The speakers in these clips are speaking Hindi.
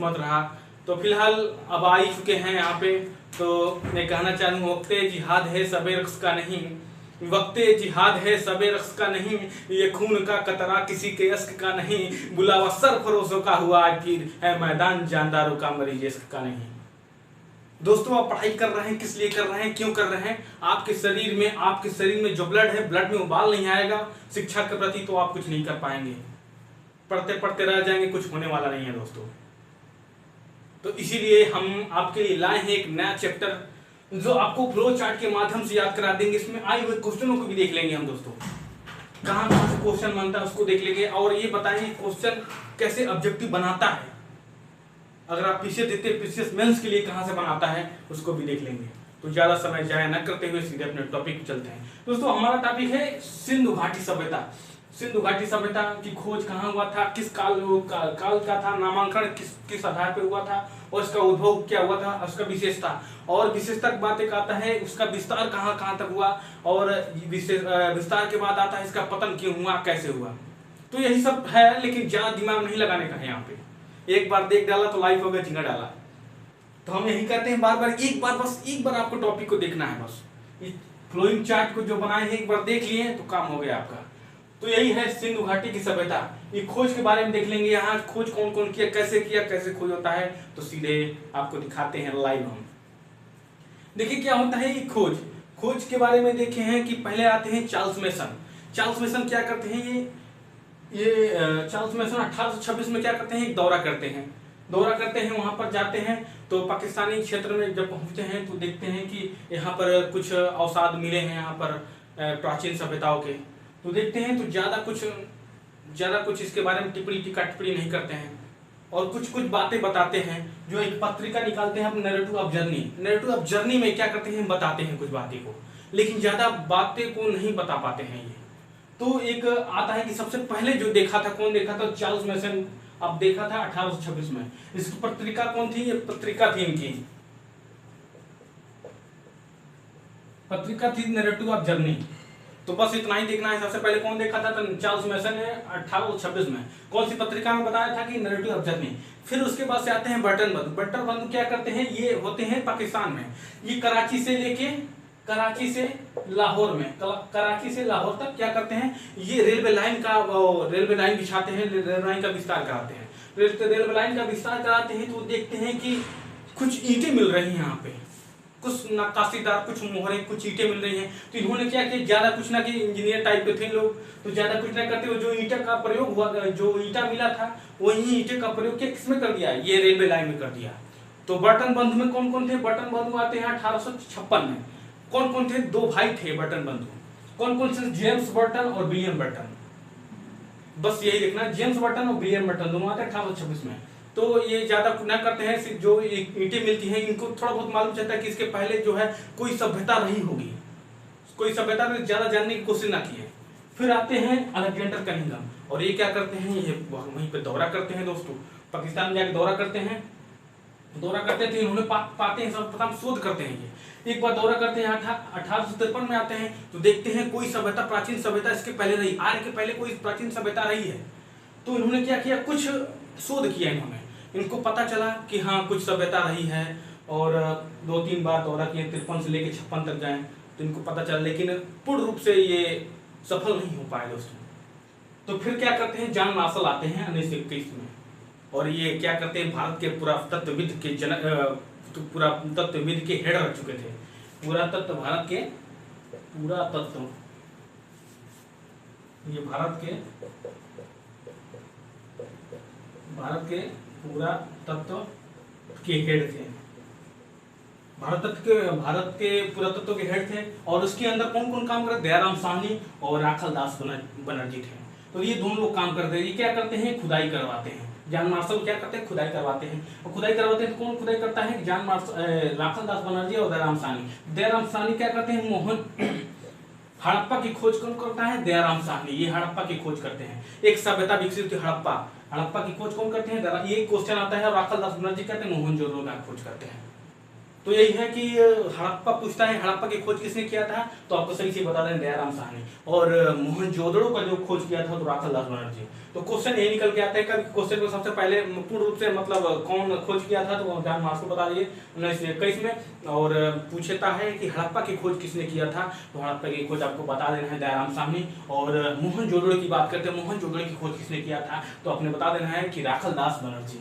मत रहा। तो फिलहाल अब आ ही चुके हैं यहाँ पे। तो मैं कहना चाहूँ वक्ते जिहाद है सबे रक्स का नहीं, वक्ते जिहाद है सबे रक्स का नहीं, ये खून का कतरा किसी के अश्क का नहीं, बुलावा सरफरोशों का हुआ आखिर है मैदान जानदारों का मरीज इश्क का नहीं। दोस्तों आप पढ़ाई कर रहे हैं, किस लिए कर रहे हैं, क्यों कर रहे हैं? आपके शरीर में जो ब्लड है, ब्लड में उबाल नहीं आएगा शिक्षा के प्रति तो आप कुछ नहीं कर पाएंगे, पढ़ते पढ़ते रह जाएंगे, कुछ होने वाला नहीं है दोस्तों। तो इसीलिए हम आपके लिए लाए हैं एक नया चैप्टर जो आपको फ्लो चार्ट के माध्यम से याद करा देंगे। इसमें आए हुए क्वेश्चनों को भी देख लेंगे हम दोस्तों, कहाँ कहाँ से क्वेश्चन बनता है उसको देख लेंगे, और ये बताएंगे क्वेश्चन कैसे ऑब्जेक्टिव बनाता है। अगर आप पीछे देते पीसीएस मेंस के लिए कहाँ से बनाता है उसको भी देख लेंगे। तो ज्यादा समय जाया न करते हुए सीधे अपने टॉपिक पे चलते हैं। दोस्तों हमारा टॉपिक है सिंधु घाटी सभ्यता। सिंधु घाटी सभ्यता की खोज कहाँ हुआ था, किस काल का था, नामांकन किस आधार पर हुआ था, और इसका उद्भव क्या हुआ था, उसका विशेषता और विशेषता की बात एक आता है, उसका विस्तार कहाँ कहाँ तक हुआ, और विस्तार के बाद आता है इसका पतन क्यों हुआ, कैसे हुआ। तो यही सब है, लेकिन ज्यादा दिमाग नहीं लगाने का है यहाँ पे। एक बार देख डाला तो लाइफ हो गया, झिंगा डाला। तो हम यही करते हैं बार बार, एक बार आपको टॉपिक को देखना है बस। फ्लोइंग चार्ट को जो बनाए हैं एक बार देख लिए तो काम हो गया आपका। तो यही है सिंधु घाटी की सभ्यता। ये खोज के बारे में देख लेंगे, यहाँ खोज कौन कौन किया, कैसे खोज होता है, तो सीधे आपको दिखाते हैं लाइव हम। देखिए क्या होता है ये खोज के बारे में देखे हैं कि पहले आते हैं चार्ल्स मेसन। चार्ल्स मेसन क्या करते हैं, ये चार्ल्स मेसन 1826 में क्या करते हैं, एक दौरा करते हैं, वहां पर जाते हैं। तो पाकिस्तानी क्षेत्र में जब पहुंचते हैं तो देखते हैं कि यहाँ पर कुछ अवसाद मिले हैं यहाँ पर प्राचीन सभ्यताओं के। तो देखते हैं तो ज्यादा कुछ इसके बारे में टिप्पणी नहीं करते हैं, और कुछ बातें बताते हैं। जो एक पत्रिका निकालते हैं नैरेटिव ऑफ जर्नी में क्या करते हैं, बताते हैं कुछ बातें को, लेकिन ज्यादा बातें को नहीं बता पाते हैं ये। तो एक आता है कि सबसे पहले जो देखा था, कौन देखा था, चार्ल्स मेसन। अब देखा था 1826 में। इसकी पत्रिका कौन थी, ये पत्रिका थी इनकी, पत्रिका थी नैरेटिव ऑफ जर्नी। तो बस इतना ही देखना है। सबसे पहले कौन देखा था, तो चार्ल्स मेसन ने 1826 में कौन सी पत्रिका में बताया था कि नैरेटिव ऑफ जर्नी। फिर उसके बाद से आते हैं बर्टन बंधु क्या करते हैं, ये होते हैं पाकिस्तान में। ये कराची से लाहौर तक क्या करते हैं, ये रेलवे लाइन बिछाते हैं, रेलवे लाइन का विस्तार कराते हैं। रेलवे लाइन का विस्तार कराते हैं तो देखते हैं कि कुछ ईंटें मिल रही हैं यहाँ पे, कुछ नक्काशीदार, कुछ मोहरें, कुछ ईंटें मिल रही हैं। तो इन्होंने क्या किया, ज्यादा कुछ ना कि इंजीनियर टाइप के थे लोग, तो ज्यादा कुछ ना करते हुए जो ईंटा का प्रयोग हुआ, जो ईंटा मिला था वही ईंटे का प्रयोग किसमें कर दिया, ये रेलवे लाइन में कर दिया। तो बर्टन बंधु में कौन कौन थे, बर्टन बंधु आते हैं 1856 में। कौन कौन थे, दो भाई थे बर्टन बंधु। कौन कौन से, जेम्स बर्टन और विलियम बर्टन। बस यही देखना, जेम्स बर्टन और विलियम बर्टन दोनों आते हैं 1826 में। तो ये ज्यादा न करते हैं, सिर्फ जो ईंटें मिलती हैं इनको थोड़ा बहुत मालूम चलता है कि इसके पहले जो है कोई सभ्यता रही होगी, कोई सभ्यता में ज्यादा जानने की कोशिश ना की है। फिर आते हैं अलेक्जेंडर कनिंघम, और ये क्या करते हैं, ये वहीं पे दौरा करते हैं दोस्तों, पाकिस्तान में जाकर दौरा करते हैं। इन्होंने पाते हैं, सब प्रथम शोध करते हैं। ये एक बार दौरा करते हैं, 1853 में आते हैं तो देखते हैं कोई सभ्यता, प्राचीन सभ्यता इसके पहले रही, आर्य के पहले कोई प्राचीन सभ्यता रही है। तो इन्होंने क्या किया, कुछ शोध किया इन्होंने, इनको पता चला कि हाँ कुछ सभ्यता रही है, और 2-3 बार दौरा किए, 53 से लेकर 56 तक गए, तो इनको पता चला, लेकिन पूर्ण रूप से ये सफल नहीं हो पाए दोस्तों। तो फिर क्या करते हैं, जॉन मार्शल आते हैं 1921 में, और ये क्या करते हैं, भारत के पुरातत्वविद के हेड रह चुके थे। भारत के पुरातत्व के हेड थे, भारत के पुरातत्व के हेड थे। और उसके अंदर कौन कौन काम करते, दयाराम साहनी और राखल दास बनर्जी थे। तो ये दोनों लोग काम करते हैं। ये क्या करते हैं, खुदाई करवाते हैं। जॉन मार्शल क्या करते हैं, खुदाई करवाते हैं। और खुदाई करवाते हैं तो कौन खुदाई करता है, राखल दास बनर्जी और दयाराम साहनी क्या करते हैं, हड़प्पा की खोज कौन करता है, दयाराम साहनी। ये हड़प्पा की खोज करते हैं, एक सभ्यता विकसित हुई हड़प्पा की खोज कौन करते हैं, ये क्वेश्चन आता है। और राखल दास बनर्जी कहते हैं मोहनजोदड़ो का खोज करते हैं। तो यही है कि हड़प्पा पूछता है हड़प्पा की खोज किसने किया था, तो आपको सही से बता दें दयाराम साहनी। और मोहनजोदड़ो का जो खोज किया था तो राखालदास बनर्जी। तो क्वेश्चन यही निकल के आता है कि क्वेश्चन को सबसे पहले पूर्ण रूप से मतलब कौन खोज किया था, तो जान मार्क्स को बता दिए 1921 में। और पूछता है कि हड़प्पा की खोज किसने किया था, तो हड़प्पा की खोज आपको बता देना है दयाराम साहनी। और मोहनजोदड़ो की बात करते हैं, मोहनजोदड़ो की खोज किसने किया था, तो आपने बता देना है कि राखालदास बनर्जी।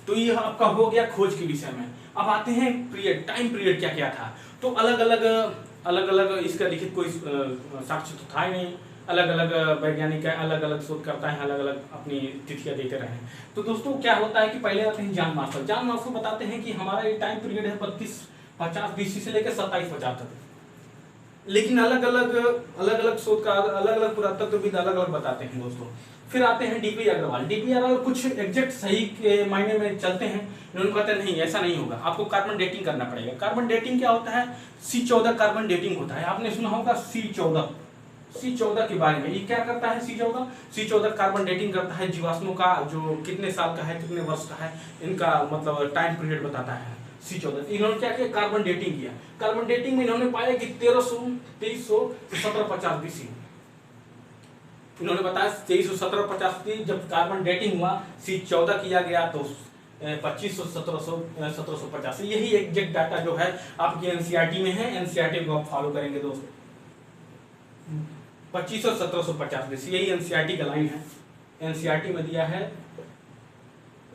तो ये आपका हो गया खोज के विषय में। अब आते हैं पीरियड, टाइम पीरियड क्या क्या था। तो अलग अलग इसका लिखित कोई साक्ष्य तो था ही नहीं, अलग अलग वैज्ञानिक है, अलग अलग शोधकर्ता हैं, अलग अलग अपनी तिथियां देते रहे। तो दोस्तों क्या होता है कि पहले आते हैं जॉन मार्शल। जॉन मार्शल बताते हैं कि हमारा ये टाइम पीरियड है 3250 BC से लेकर 2750 तक। लेकिन अलग अलग शोधकार, अलग अलग पुरातत्वविद अलग अलग बताते हैं दोस्तों। फिर आते हैं डीपी अग्रवाल। डीपी अग्रवाल कुछ एग्जैक्ट सही के मायने में चलते हैं, इन्होंने कहते हैं नहीं ऐसा नहीं होगा, आपको कार्बन डेटिंग करना पड़ेगा। कार्बन डेटिंग क्या होता है, C14 कार्बन डेटिंग होता है। आपने सुना होगा C14 के बारे में। ये क्या करता है C14 कार्बन डेटिंग करता है जीवाश्मों का, जो कितने साल का है, कितने वर्ष का है, इनका मतलब टाइम पीरियड बताता है C14। इन्होंने क्या किया, कार्बन डेटिंग किया। कार्बन डेटिंग में इन्होंने पाया कि 2300 से 1750 BC। इन्होंने बताया 2350 जब कार्बन डेटिंग हुआ, C14 किया गया तो 2500 1750। यही एग्जैक्ट डाटा जो है आपकी एनसीईआरटी में है, एनसीईआरटी को आप फॉलो करेंगे दोस्तों। 2500 1750 BC यही एनसीईआरटी का लाइन है, एनसीईआरटी में दिया है,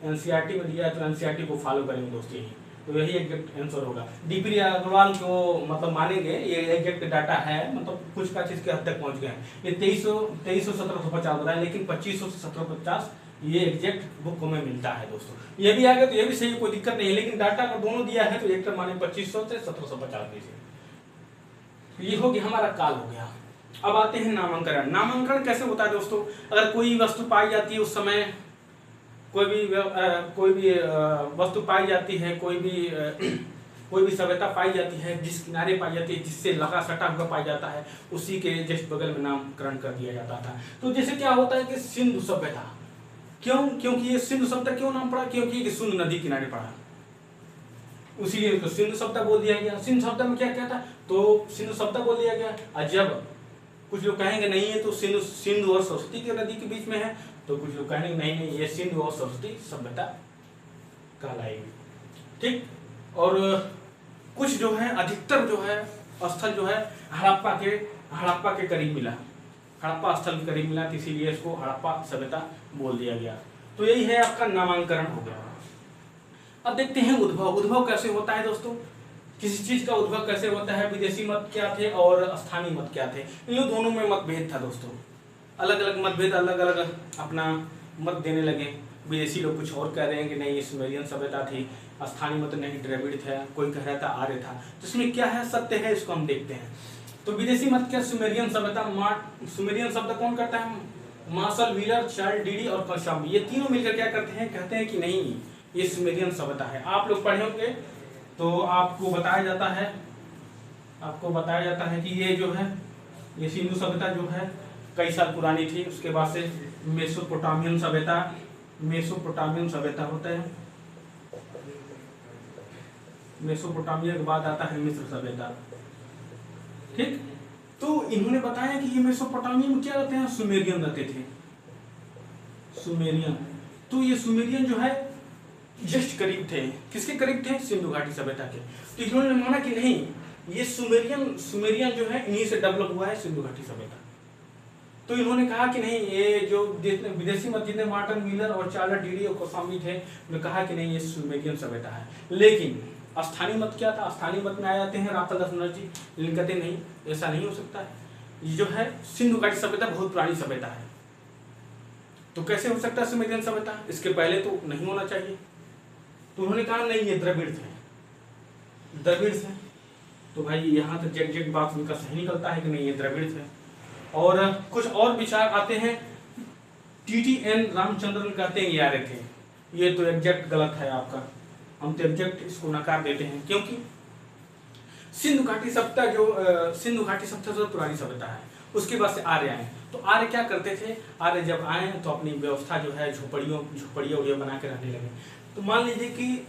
एनसीईआरटी में दिया है, तो एनसीईआरटी को फॉलो करेंगे दोस्तों। यही तो यही एग्जैक्ट आंसर होगा। डीपी अग्रवाल को मतलब मानेंगे, ये एग्जैक्ट डाटा है, मतलब कुछ का चीज के हद तक पहुंच गए हैं। ये 2300 1750 बताया, लेकिन 2500 से 1750 ये एग्जैक्ट बुक में मिलता है दोस्तों। ये भी आ गया तो ये भी सही, कोई दिक्कत नहीं है, लेकिन डाटा अगर दोनों दिया है तो एक तरफ माने 2500 से 1750 BC। ये हो गया हमारा काल हो गया। अब आते हैं नामांकन। नामांकन कैसे होता है दोस्तों, अगर कोई वस्तु पाई जाती है उस समय, कोई भी वस्तु पाई जाती है, कोई भी सभ्यता पाई जाती है, जिस किनारे पाई जाती है, जिससे लगा सटा हुआ पाया जाता है, उसी के जस्ट बगल में नामकरण कर दिया जाता था। तो जैसे क्या होता है कि सिंधु सभ्यता, क्योंकि ये सिंधु सभ्यता क्यों नाम पड़ा, क्योंकि ये सिंधु नदी किनारे पड़ा, उसीलिए इसको सिंधु सभ्यता बोल दिया गया। सिंधु सभ्यता में क्या क्या था, तो सिंधु सभ्यता बोल दिया गया। और जब कुछ लोग कहेंगे नहीं है तो सिंधु और सरस्वती की नदी के बीच में है, तो कुछ लोग कहेंगे नहीं ये सिंधु और सरस्वती सभ्यता कहलाएगी, ठीक। और कुछ जो है अधिकतर जो है स्थल जो है हड़प्पा के करीब मिला, हड़प्पा स्थल के करीब मिला, इसीलिए इसको हड़प्पा सभ्यता बोल दिया गया। तो यही है आपका नामांकन हो गया। अब देखते हैं उद्भव कैसे होता है दोस्तों, किसी चीज का उद्भव कैसे होता है। विदेशी मत क्या थे और स्थानीय मत क्या थे, इन दोनों में मतभेद था दोस्तों। अलग अलग मतभेद, अलग अलग अपना मत देने लगे। विदेशी लोग कुछ और कह रहे हैं कि नहीं ये सुमेरियन सभ्यता थी, स्थानीय मत नहीं द्रविड़ था, कोई कह रहा था आर्य था। तो इसमें क्या है सत्य है, इसको हम देखते हैं। तो विदेशी मत क्या, सुमेरियन सभ्यता, सुमेरियन शब्द कौन करता है, मार्शल, व्हीलर, चार्ल्स डीडी और कौशाम्बी, ये तीनों मिलकर क्या करते हैं, कहते हैं कि नहीं ये सुमेरियन सभ्यता है। आप लोग पढ़े होंगे तो आपको बताया जाता है कि ये जो है ये सिंधु सभ्यता जो है कई साल पुरानी थी। उसके बाद से मेसोपोटामियन सभ्यता होता है, मेसोपोटामिया के बाद आता है मिस्र सभ्यता, ठीक। तो इन्होंने बताया कि ये मेसोपोटामिया में क्या रहते हैं, सुमेरियन रहते थे, सुमेरियन। तो ये सुमेरियन जो है जस्ट करीब थे, किसके करीब थे, सिंधु घाटी सभ्यता के। तो इन्होंने माना कि नहीं ये सुमेरियन जो है इन्हीं से डेवलप हुआ है सिंधु घाटी सभ्यता। तो इन्होंने कहा कि नहीं ये जो विदेशी मत जितने मार्टिन व्हीलर और चार्ल्स डीडी और कौशाम्बी थे, उन्होंने कहा कि नहीं ये सुमेरियन सभ्यता है। लेकिन स्थानीय मत क्या था, स्थानीय मत में आ जाते हैं राखालदास बनर्जी, लेकिन कहते नहीं ऐसा नहीं हो सकता है, ये जो है सिंधु घाटी सभ्यता बहुत पुरानी सभ्यता है। तो कैसे हो सकता है सुमेरियन सभ्यता, इसके पहले तो नहीं होना चाहिए। तो उन्होंने कहा नहीं ये द्रविड़ थे। तो भाई यहाँ तक जेट बात उनका सही निकलता है कि नहीं ये द्रविड़ थे। और कुछ और विचार आते हैं, TTN रामचंद्रन कहते हैं ये आर्य थे, ये तो एग्जैक्ट गलत है आपका, हम तो एग्जैक्ट इसको नकार देते हैं, क्योंकि सिंधु घाटी सभ्यता जो पुरानी सभ्यता है, उसके बाद से आर्य आए। तो आर्य क्या करते थे, आर्य जब आए तो अपनी व्यवस्था जो है झोपड़ियों बना के रहने लगे। तो मान लीजिए कि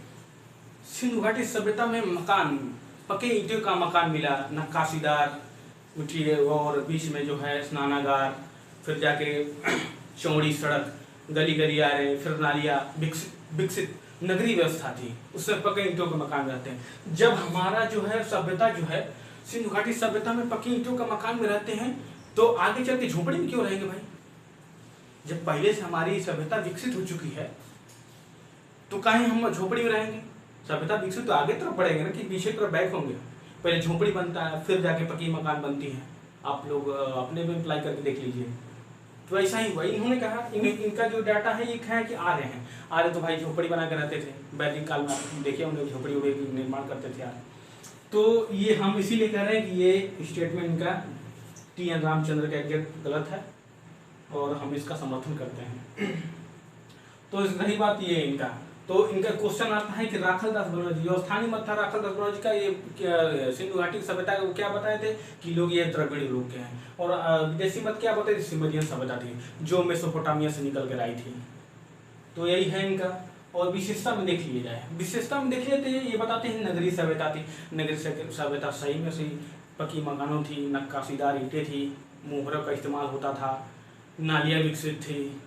सिंधु घाटी सभ्यता में मकान, पके ईंटों का मकान मिला, नक्काशीदार उठी और बीच में जो है स्नानागार, फिर जाके चौड़ी सड़क, गली गलियारे, फिर नालियाँ, विकसित नगरीय व्यवस्था थी। उसमें पके ईंटों के मकान रहते हैं। जब हमारा जो है सभ्यता जो है सिंधु घाटी सभ्यता में पकी ईंटों का मकान में रहते हैं, तो आगे चल के झोपड़ी में क्यों रहेंगे भाई? जब पहले से हमारी सभ्यता विकसित हो चुकी है तो काहे हम झोपड़ी में रहेंगे? सभ्यता विकसित तो आगे तरफ बढ़ेंगे ना कि पीछे तरफ बैक होंगे। पहले झोपड़ी बनता है, फिर जाके पकी मकान बनती है। आप लोग अपने में अप्लाई करके देख लीजिए। तो ऐसा ही हुआ। इन्होंने कहा इनका जो डाटा है ये है कि आ रहे हैं, आ रहे तो भाई झोपड़ी बना के रहते थे। वैदिक काल में देखिए उन्हें झोपड़ी वोपड़ी निर्माण करते थे। तो ये हम इसीलिए कह रहे हैं कि ये स्टेटमेंट इनका टी.एन. रामचंद्र का एग्जैक्ट गलत है और हम इसका समर्थन करते हैं। तो रही बात ये इनका, तो इनका क्वेश्चन आता है कि राखल दास बनर्जी, जो स्थानीय मत था राखल दास बनर्जी का, ये सिंधु घाटी सभ्यता को क्या बताए थे कि लोग ये द्रविड़ लोग के हैं। और विदेशी मत क्या बताए थे? सिमरियन सभ्यता थी जो मेसोपोटामिया से निकल कर आई थी। तो यही है इनका। और विशेषता में देख लिया जाए, विशेषता में देख लेते हैं, ये बताते हैं नगरीय सभ्यता थी। नगरीय सभ्यता सही में सही पकी मकानों थी, नक्काशीदार ईंटें थी, मोहरों का इस्तेमाल होता था, नालियाँ विकसित थी,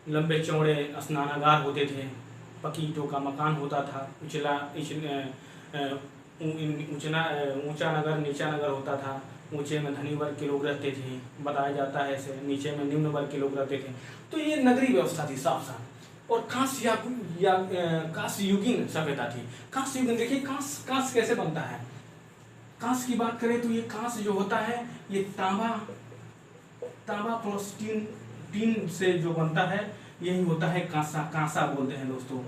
लंबे चौड़े स्नानागार होते थे, पकी ईंटों का मकान होता था, ऊंचा नगर नीचा नगर होता था, ऊंचे में धनी वर्ग के लोग रहते थे, बताया जाता है ऐसे, नीचे में निम्न वर्ग के लोग रहते थे। तो ये नगरीय व्यवस्था थी साफ साफ। और कांस्य युगीन सभ्यता थी। कांस्य युगीन देखिए, कांस्य कैसे बनता है? कांस्य की बात करें तो ये कांस्य जो होता है ये तांबा प्लस टीन से जो बनता है यही होता है कांसा बोलते हैं दोस्तों।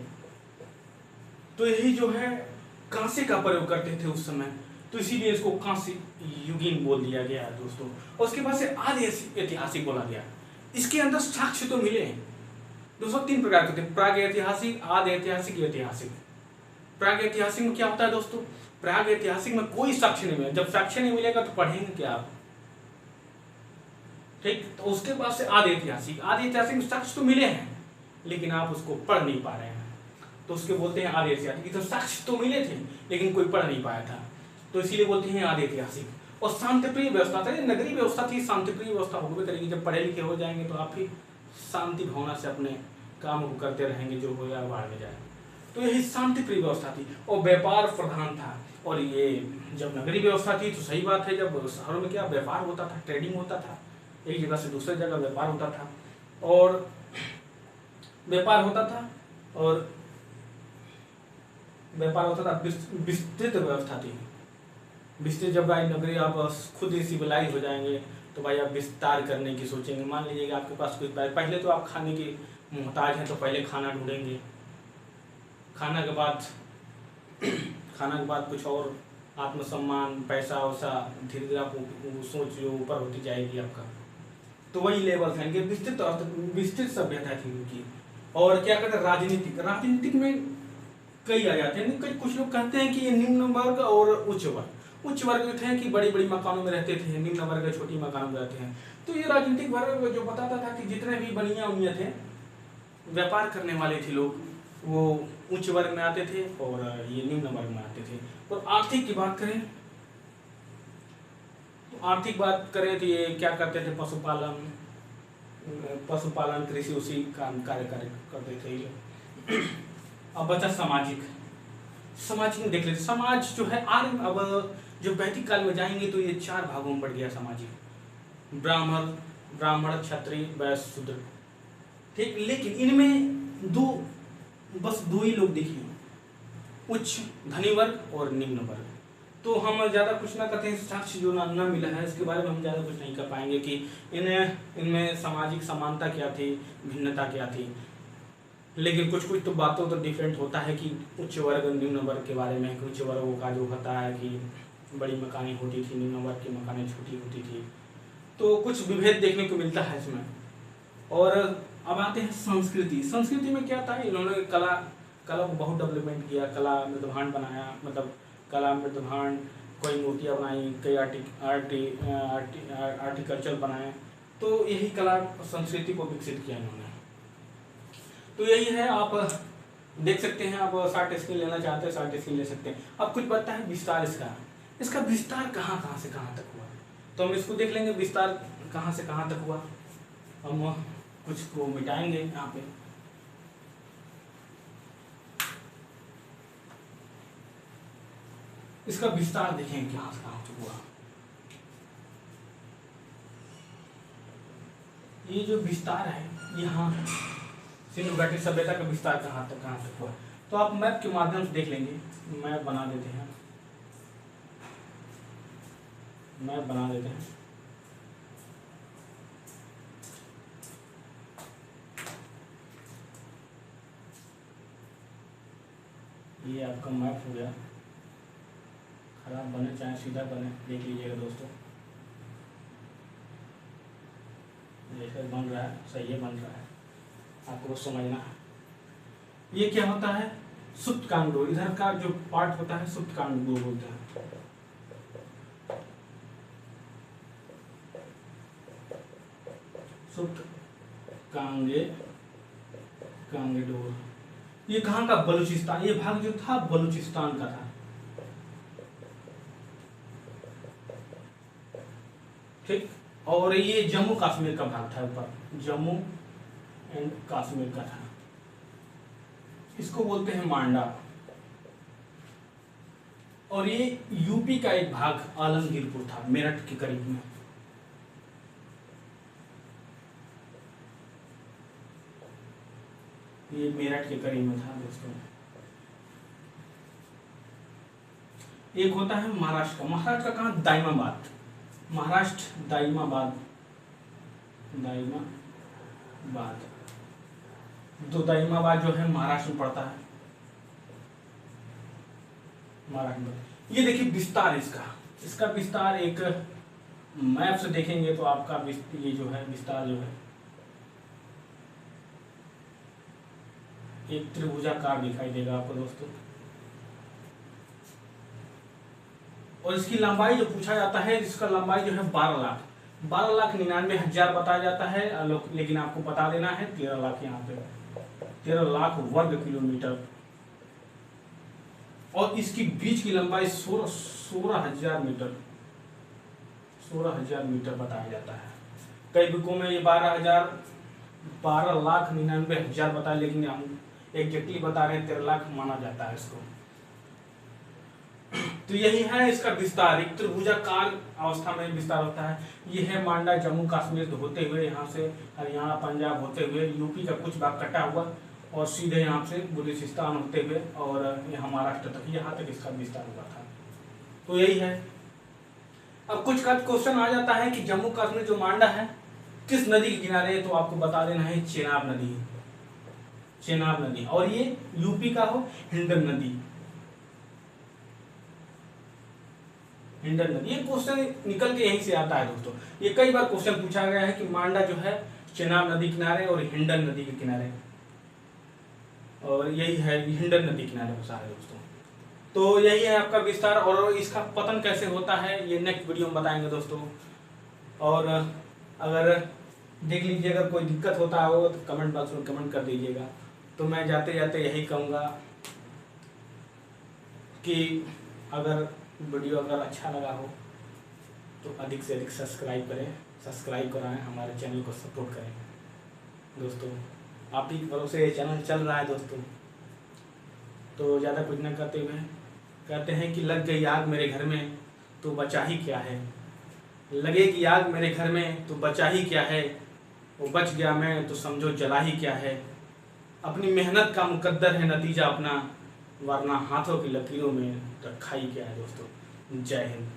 तो यही जो है कांसे का प्रयोग करते थे उस समय, तो इसीलिए इसको कांस्य युगीन बोल दिया गया है दोस्तों। और उसके बाद से आदि ऐतिहासिक बोला गया। इसके अंदर साक्ष्य तो मिले दोस्तों, 3 प्रकार के थे, प्राग ऐतिहासिक, आदि ऐतिहासिक, ऐतिहासिक। प्राग ऐतिहासिक में क्या होता है दोस्तों? प्राग ऐतिहासिक में कोई साक्ष्य नहीं मिला। जब साक्ष्य नहीं मिलेगा तो पढ़ेंगे क्या आप? ठीक। तो उसके बाद से आदि ऐतिहासिक में साक्ष्य तो मिले हैं लेकिन आप उसको पढ़ नहीं पा रहे हैं, तो उसके बोलते हैं आदि ऐतिहासिक। तो साक्ष्य तो मिले थे लेकिन कोई पढ़ नहीं पाया था, तो इसीलिए बोलते हैं आदि ऐतिहासिक। और शांतिप्रिय व्यवस्था था, नगरीय व्यवस्था थी, शांतिप्रिय व्यवस्था होगी करेगी। जब पढ़े लिखे हो जाएंगे तो आप ही शांति भावना से अपने काम को करते रहेंगे, जो हो या बाहर में जाए। तो यही शांतिप्रिय व्यवस्था थी और व्यापार प्रधान था। और ये जब नगरीय व्यवस्था थी तो सही बात है, जब शहरों में क्या व्यापार होता था, ट्रेडिंग होता था, एक जगह से दूसरे जगह व्यापार होता था और विस्तृत व्यवस्था थी। विस्तृत जब भाई नगरी आप खुद ही सिविलाइज हो जाएंगे तो भाई आप विस्तार करने की सोचेंगे। मान लीजिएगा आपके पास कुछ पहले तो आप खाने की मोहताज हैं, तो पहले खाना ढूंढेंगे, खाना के बाद कुछ और आत्मसम्मान, पैसा वैसा धीरे धीरे आप सोच जो ऊपर होती जाएगी आपका। तो वही लेवल था इनके, विस्तृत सभ्यता थी उनकी। और क्या कहते हैं राजनीतिक में कई आ जाते हैं। कुछ लोग कहते हैं कि ये निम्न वर्ग और उच्च वर्ग थे कि बड़ी बड़ी मकानों में रहते थे, निम्न वर्ग छोटी मकानों में रहते हैं। तो ये राजनीतिक वर्ग जो बताता था कि जितने भी बनिया उनिया थे, व्यापार करने वाले थे लोग, वो उच्च वर्ग में आते थे और ये निम्न वर्ग में आते थे। और आर्थिक की बात करें तो ये क्या करते थे? पशुपालन कृषि उसी काम कार्य करते थे ये। अब बचा सामाजिक में देख लेते। समाज जो है अब जो वैदिक काल में जाएंगे तो ये 4 भागों में बढ़ गया सामाजिक, ब्राह्मण क्षत्रिय वैश्य शूद्र। ठीक, लेकिन इनमें बस दो ही लोग दिखे, उच्च धनी वर्ग और निम्न वर्ग। तो हम ज़्यादा कुछ ना करते हैं, साक्ष्य जो ना मिला है इसके बारे में हम ज़्यादा कुछ नहीं कर पाएंगे कि इनमें सामाजिक समानता क्या थी, भिन्नता क्या थी। लेकिन कुछ तो बातों तो डिफरेंट होता है कि उच्च वर्ग और निम्न वर्ग के बारे में। उच्च वर्गों का जो होता है कि बड़ी मकानें होती थी, निम्न वर्ग की मकानें छोटी होती थी। तो कुछ विभेद देखने को मिलता है इसमें। और अब आते हैं संस्कृति में क्या था? इन्होंने कला को बहुत डेवलपमेंट किया, कला मृदभांड बनाया, मतलब कला मृदभांड, कोई मूर्तियाँ बनाई, कई आर्टिकल्चर बनाए। तो यही कला संस्कृति को विकसित किया इन्होंने। तो यही है, आप देख सकते हैं आप, शार्ट स्क्रीन लेना चाहते हैं शार्ट स्क्रीन ले सकते हैं। अब कुछ बताता है विस्तार इसका विस्तार कहाँ से कहाँ तक हुआ, तो हम इसको देख लेंगे विस्तार कहाँ से कहाँ तक हुआ। हम कुछ को मिटाएंगे यहाँ पे, इसका विस्तार देखें कहाँ से कहाँ तक हुआ। ये जो विस्तार है यहाँ सिंधु घाटी सभ्यता का विस्तार कहाँ तक हुआ, तो आप मैप के माध्यम से देख लेंगे। मैप बना देते हैं, ये आपका मैप हो गया। खराब बने चाहे सीधा बने, देख लीजिएगा दोस्तों, जैसे बन रहा है सही है, बन रहा है, आपको समझना है। ये क्या होता है, सुप्त कांगडोर, इधर का जो पार्ट होता है सुप्त कांगडोर बोलते हैं। सुप्त कांगडोर, ये कहाँ का, बलूचिस्तान, ये भाग जो था बलूचिस्तान का था। ठीक, और ये जम्मू कश्मीर का भाग था, ऊपर जम्मू एंड कश्मीर का था, इसको बोलते हैं मांडा। और ये यूपी का एक भाग आलमगीरपुर था, मेरठ के करीब में। ये मेरठ के करीब में था दोस्तों। एक होता है महाराष्ट्र का कहाँ, दाइमाबाद, महाराष्ट्र दाइमाबाद, तो दाइमाबाद जो है महाराष्ट्र में पड़ता है, महाराष्ट्र में। ये देखिए विस्तार इसका विस्तार एक मैप से देखेंगे तो आपका ये जो है विस्तार जो है एक त्रिभुजाकार दिखाई देगा आपको दोस्तों। और इसकी लंबाई जो पूछा जाता है, इसका लंबाई जो है 12,99,000 बताया जाता है, लेकिन आपको बता देना है 13 लाख, यहाँ पे 13 लाख वर्ग किलोमीटर। और इसकी बीच की लंबाई 16,000 मीटर, 16,000 मीटर बताया जाता है। कई बुकों में ये 12,99,000 बताया, लेकिन हम एग्जैक्टली बता रहे हैं 13 लाख माना जाता है इसको। तो यही है इसका विस्तार, एक त्रिभुजाकार अवस्था में विस्तार होता है। ये है मांडा, जम्मू कश्मीर होते हुए यहाँ से हरियाणा पंजाब होते हुए यूपी का कुछ भाग कटा हुआ और सीधे यहाँ से बलूचिस्तान होते हुए और यहाँ महाराष्ट्र तक, यहाँ तक इसका विस्तार हुआ था। तो यही है। अब कुछ का क्वेश्चन आ जाता है कि जम्मू कश्मीर जो मांडा है किस नदी के किनारे है, तो आपको बता देना है चेनाब नदी। और ये यूपी का हो हिंडन नदी। ये क्वेश्चन निकल के यहीं से आता है दोस्तों। ये कई बार क्वेश्चन पूछा गया है कि मांडा जो है चेनाब नदी किनारे और हिंडन नदी के किनारे, और यही है हिंडन नदी किनारे बसा है दोस्तों। तो यही है आपका विस्तार, और इसका पतन कैसे होता है ये नेक्स्ट वीडियो में बताएंगे दोस्तों। और अगर देख लीजिए, अगर कोई दिक्कत होता हो तो कमेंट बॉक्स में कमेंट कर दीजिएगा। तो मैं जाते जाते यही कहूँगा कि अगर वीडियो अगर अच्छा लगा हो तो अधिक से अधिक सब्सक्राइब कराएं, हमारे चैनल को सपोर्ट करें दोस्तों। आप ही के भरोसे ये चैनल चल रहा है दोस्तों। तो ज़्यादा कुछ न करते हुए कहते हैं कि लग गई आग मेरे घर में तो बचा ही क्या है, लगेगी आग मेरे घर में तो बचा ही क्या है, वो बच गया मैं तो समझो जला ही क्या है। अपनी मेहनत का मुकद्दर है नतीजा अपना, वरना हाथों की लकीरों में रखा ही क्या है दोस्तों। जय हिंद।